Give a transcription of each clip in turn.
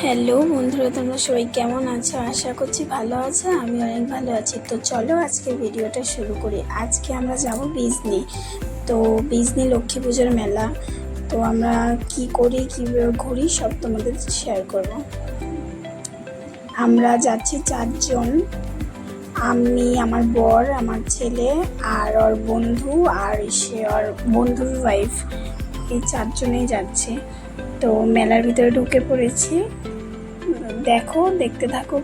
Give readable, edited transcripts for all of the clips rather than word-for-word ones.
Hello বন্ধুরা, তোমরা সবাই কেমন আছো? আশা করছি ভালো আছো। আমি অনেক ভালো আছি। তো চলো আজকে ভিডিওটা শুরু করি। আজকে আমরা যাব বিজনি। তো বিজনি লক্ষ্মী পুজোর মেলা। তো আমরা কি করি, কীভাবে ঘুরি সব তোমাদের শেয়ার করব। আমরা যাচ্ছি 4 জন, আমি, আমার বর, আমার ছেলে আর ওর বন্ধু আর ওর বন্ধুর ওয়াইফ, এই 4 জনেই যাচ্ছে। তো মেলার ভিতরে ঢুকে পড়েছি। দেখো, দেখতে থাকো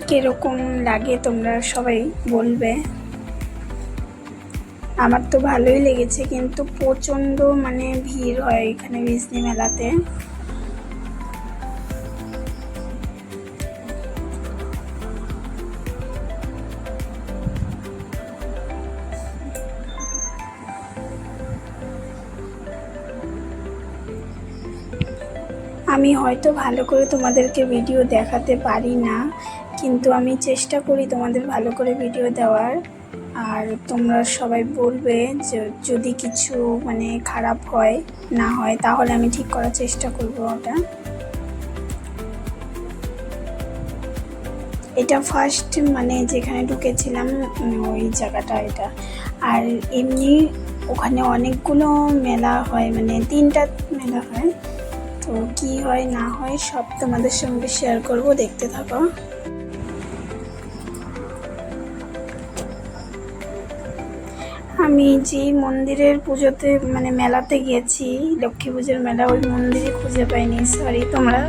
কিরকম লাগে, তোমরা সবাই বলবে। আমার তো ভালোই লেগেছে, কিন্তু প্রচণ্ড ভিড় হয় এখানে বিজনি মেলাতে। আমি হয়তো ভালো করে তোমাদেরকে ভিডিও দেখাতে পারি না, কিন্তু আমি চেষ্টা করি তোমাদের ভালো করে ভিডিও দেওয়ার। আর তোমরা সবাই বলবে যে যদি কিছু খারাপ হয় না হয়, তাহলে আমি ঠিক করার চেষ্টা করব। এটা ফার্স্ট যেখানে ঢুকেছিলাম ওই জায়গাটা এটা। আর এমনি ওখানে অনেকগুলো মেলা হয়, 3টা মেলা হয়। তো কি হয় না হয় সব তোমাদের সঙ্গে শেয়ার করব, দেখতে থাকো। আমি যে মন্দিরের পুজোতে মেলাতে গিয়েছি, লক্ষ্মী পুজোর মেলা, ওই মন্দিরে খুঁজে পাইনি। সরি, তোমরা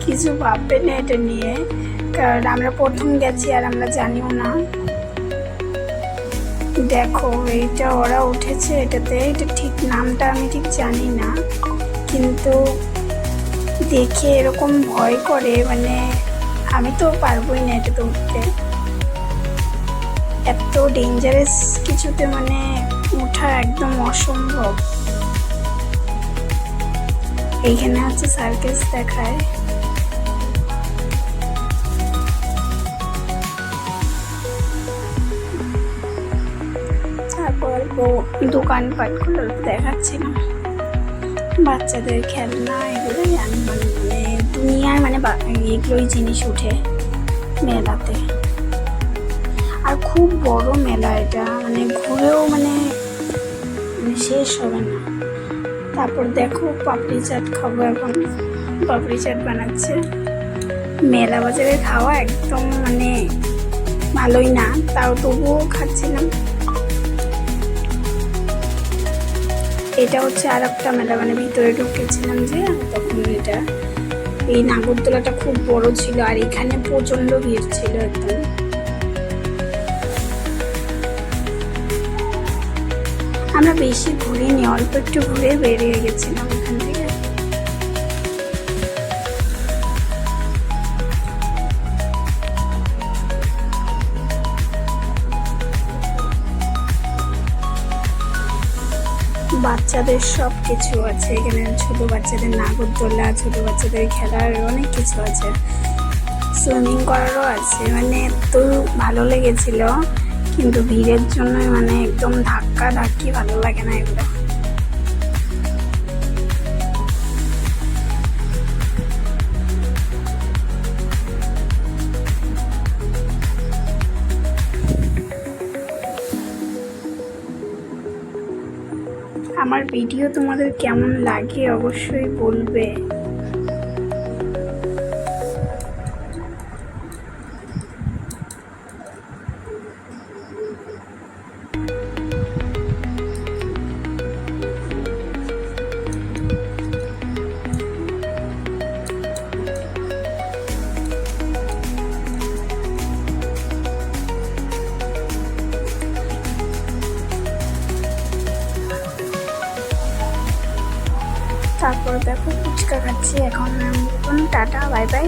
কিছু ভাববে না এটা নিয়ে, কারণ আমরা প্রথম গেছি আর আমরা জানিও না। দেখো, এইটা ওরা উঠেছে এটাতে, এটা ঠিক নামটা আমি ঠিক জানি না, কিন্তু দেখে এরকম ভয় করে, আমি তো পারবোই না এটাতে উঠতে। এত ডেঞ্জারাস কিছুতে ওঠা একদম অসম্ভব। এইখানে হচ্ছে সার্কাস দেখায়। তারপর দোকানপাটগুলো দেখাচ্ছিলাম, বাচ্চাদের খেলনা, এগুলোই দুনিয়ার এগুলোই জিনিস উঠে মেলাতে। আর খুব বড় মেলা এটা, ঘুরেও শেষ হবে না। তারপর দেখো, পাপড়ি চাট খাবো এখন। পাপড়ি চাট বানাচ্ছে। মেলা বাজারে খাওয়া একদম ভালোই না, তাও তবুও খাচ্ছিলাম। এটা হচ্ছে আর একটা মেলা, ভিতরে ঢুকেছিলাম যে তখন। এটা এই নাগরদোলাটা খুব বড় ছিল, আর এখানে প্রচন্ড ভিড় ছিল একদম। আমরা বেশি ঘুরিনি, অল্প একটু ঘুরে বেরিয়ে গেছিলাম এখান থেকে। বাচ্চাদের সব কিছু আছে এখানে, ছোট বাচ্চাদের নাগরদোলা, ছোট বাচ্চাদের খেলার অনেক কিছু আছে, সুইমিং করারও আছে। এত ভালো লেগেছিল, কিন্তু ভিড়ের জন্য একদম ধাক্কা ধাক্কি, ভালো লাগে না এগুলো। আমার ভিডিও তোমাদের কেমন লাগে অবশ্যই বলবে। তারপর দেখো, ফুচকা খাচ্ছি এখন। Tata, bye bye.